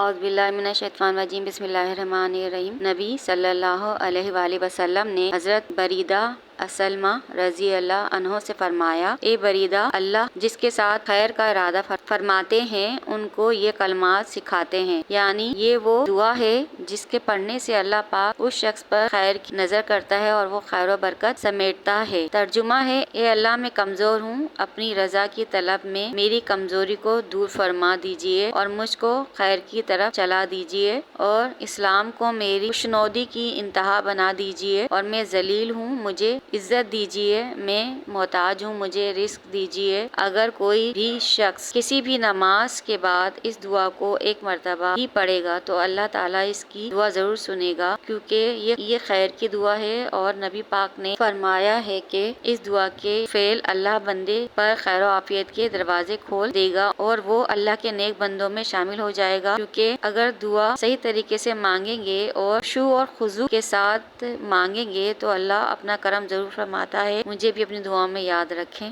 اعوذ باللہ من الشیطان الرجیم، بسم اللہ الرحمن الرحیم۔ نبی صلی اللہ علیہ وآلہ وسلم نے حضرت بریدہ اسلمہ رضی اللہ عنہ سے فرمایا، اے بریدہ، اللہ جس کے ساتھ خیر کا ارادہ فرماتے ہیں ان کو یہ کلمات سکھاتے ہیں، یعنی یہ وہ دعا ہے جس کے پڑھنے سے اللہ پاک اس شخص پر خیر کی نظر کرتا ہے اور وہ خیر و برکت سمیٹتا ہے۔ ترجمہ ہے، اے اللہ میں کمزور ہوں، اپنی رضا کی طلب میں میری کمزوری کو دور فرما دیجئے اور مجھ کو خیر کی طرف چلا دیجئے، اور اسلام کو میری خوشنودی کی انتہا بنا دیجئے، اور میں ذلیل ہوں، مجھے عزت دیجئے، میں محتاج ہوں، مجھے رزق دیجئے۔ اگر کوئی بھی شخص کسی بھی نماز کے بعد اس دعا کو ایک مرتبہ ہی پڑھے گا تو اللہ تعالیٰ اس کی دعا ضرور سنے گا، کیونکہ یہ خیر کی دعا ہے، اور نبی پاک نے فرمایا ہے کہ اس دعا کے فعل اللہ بندے پر خیر و عافیت کے دروازے کھول دے گا اور وہ اللہ کے نیک بندوں میں شامل ہو جائے گا، کیونکہ اگر دعا صحیح طریقے سے مانگیں گے اور خشوع اور خضوع کے ساتھ مانگیں گے تو اللہ اپنا کرم ضرور فرماتا ہے۔ مجھے بھی اپنی دعاؤں میں یاد رکھیں۔